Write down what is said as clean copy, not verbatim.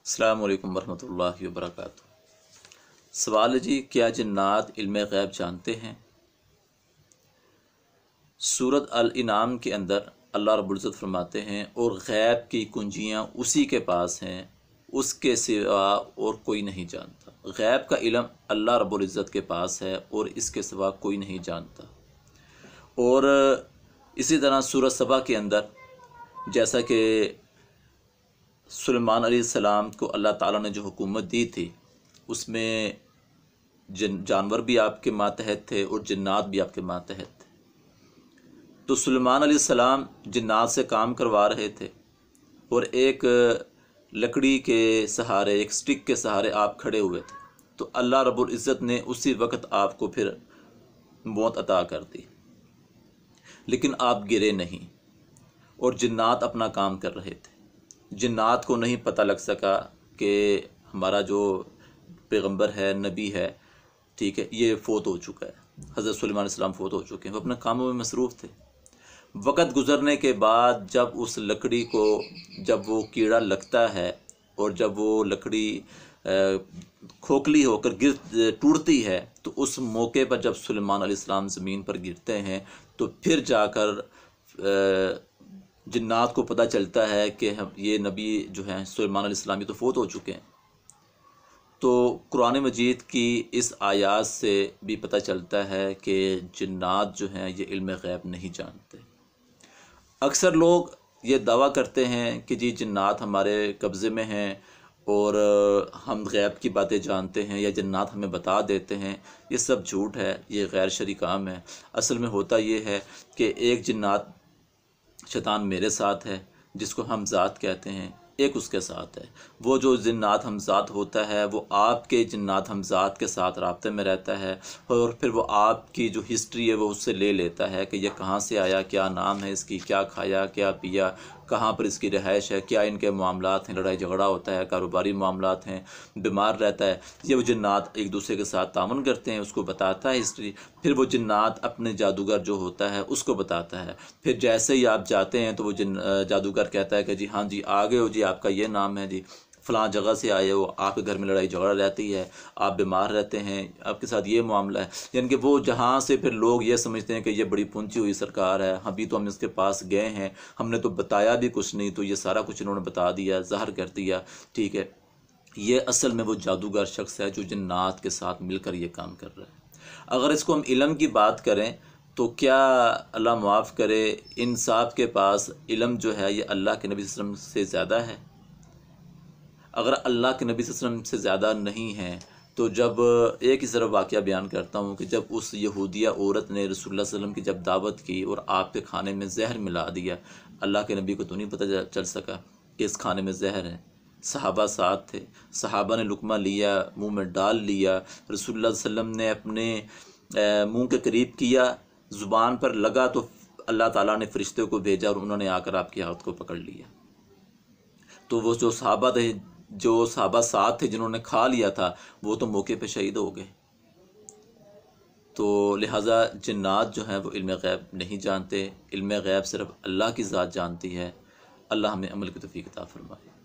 السلام علیکم ورحمۃ اللہ وبرکاتہ۔ سوال ہے جی، کیا جنات علم غیب جانتے ہیں؟ سورۃ الانعام کے اندر اللہ رب العزت فرماتے ہیں، اور غیب کی کنجیاں اسی کے پاس ہیں، اس کے سوا اور کوئی نہیں جانتا۔ غیب کا علم اللہ رب العزت کے پاس ہے اور اس کے سوا کوئی نہیں جانتا۔ اور اسی طرح سورۃ سبا کے اندر جیسا کہ سلیمان علیہ السلام کو اللہ تعالیٰ نے جو حکومت دی تھی، اس میں جانور بھی آپ کے ماتحت تھے اور جنات بھی آپ کے ماتحت تھے۔ تو سلیمان علیہ السلام جنات سے کام کروا رہے تھے، اور ایک لکڑی کے سہارے، ایک سٹک کے سہارے آپ کھڑے ہوئے تھے، تو اللہ رب العزت نے اسی وقت آپ کو پھر موت عطا کر دی، لیکن آپ گرے نہیں، اور جنات اپنا کام کر رہے تھے۔ جنات کو نہیں پتہ لگ سکا کہ ہمارا جو پیغمبر ہے، نبی ہے، ٹھیک ہے، یہ فوت ہو چکا ہے، حضرت سلیمان علیہ السلام فوت ہو چکے ہیں، وہ اپنے کاموں میں مصروف تھے۔ وقت گزرنے کے بعد جب اس لکڑی کو جب وہ کیڑا لگتا ہے، اور جب وہ لکڑی کھوکھلی ہو کر ٹوٹتی ہے، تو اس موقع پر جب سلیمان علیہ السلام زمین پر گرتے ہیں، تو پھر جا کر جنات کو پتہ چلتا ہے کہ یہ نبی جو ہیں سلیمان علیہ السلام، یہ تو فوت ہو چکے ہیں۔ تو قرآن مجید کی اس آیات سے بھی پتہ چلتا ہے کہ جنات جو ہیں یہ علم غیب نہیں جانتے۔ اکثر لوگ یہ دعویٰ کرتے ہیں کہ جی جنات ہمارے قبضے میں ہیں اور ہم غیب کی باتیں جانتے ہیں، یا جنات ہمیں بتا دیتے ہیں۔ یہ سب جھوٹ ہے، یہ غیر شرعی کام ہے۔ اصل میں ہوتا یہ ہے کہ ایک جنات شیطان میرے ساتھ ہے، جس کو ہم ذات کہتے ہیں، ایک اس کے ساتھ ہے۔ وہ جو جنات ہم ذات ہوتا ہے، وہ آپ کے جنات ہم ذات کے ساتھ رابطے میں رہتا ہے، اور پھر وہ آپ کی جو ہسٹری ہے وہ اس سے لے لیتا ہے کہ یہ کہاں سے آیا، کیا نام ہے اس کی، کیا کھایا، کیا پیا، کہاں پر اس کی رہائش ہے، کیا ان کے معاملات ہیں، لڑائی جھگڑا ہوتا ہے، کاروباری معاملات ہیں، بیمار رہتا ہے۔ یہ وہ جنات ایک دوسرے کے ساتھ تعاون کرتے ہیں، اس کو بتاتا ہے ہسٹری۔ پھر وہ جنات اپنے جادوگر جو ہوتا ہے اس کو بتاتا ہے۔ پھر جیسے ہی آپ جاتے ہیں تو وہ جادوگر کہتا ہے کہ جی ہاں جی آگے ہو، جی آپ کا یہ نام ہے، جی فلاں جگہ سے آئے ہو، آپ کے گھر میں لڑائی جھگڑا رہتی ہے، آپ بیمار رہتے ہیں، آپ کے ساتھ یہ معاملہ ہے۔ یعنی کہ وہ جہاں سے پھر لوگ یہ سمجھتے ہیں کہ یہ بڑی پہنچی ہوئی سرکار ہے، ابھی تو ہم اس کے پاس گئے ہیں، ہم نے تو بتایا بھی کچھ نہیں، تو یہ سارا کچھ انہوں نے بتا دیا، ظاہر کر دیا، ٹھیک ہے۔ یہ اصل میں وہ جادوگر شخص ہے جو جنات کے ساتھ مل کر یہ کام کر رہا ہے۔ اگر اس کو ہم علم کی بات کریں تو کیا اللہ معاف کرے، انصاف کے پاس علم جو ہے یہ اللہ کے نبی صلی اللہ علیہ وسلم سے زیادہ ہے؟ اگر اللہ کے نبی صلی اللہ علیہ وسلم سے زیادہ نہیں ہے تو جب ایک ہی صرف واقعہ بیان کرتا ہوں کہ جب اس یہودیہ عورت نے رسول اللہ صلی اللہ علیہ وسلم کی جب دعوت کی اور آپ کے کھانے میں زہر ملا دیا، اللہ کے نبی کو تو نہیں پتہ چل سکا کہ اس کھانے میں زہر ہے۔ صحابہ ساتھ تھے، صحابہ نے لقمہ لیا، منہ میں ڈال لیا، رسول اللہ صلی اللہ علیہ وسلم نے اپنے منہ کے قریب کیا، زبان پر لگا تو اللہ تعالیٰ نے فرشتے کو بھیجا اور انہوں نے آ کر آپ کی ہاتھ کو پکڑ لیا۔ تو وہ جو صحابہ تھے، جو صحابہ ساتھ تھے جنہوں نے کھا لیا تھا، وہ تو موقع پہ شہید ہو گئے۔ تو لہٰذا جنات جو ہیں وہ علم غیب نہیں جانتے، علم غیب صرف اللہ کی ذات جانتی ہے۔ اللہ ہمیں عمل کی توفیق عطا فرمائے۔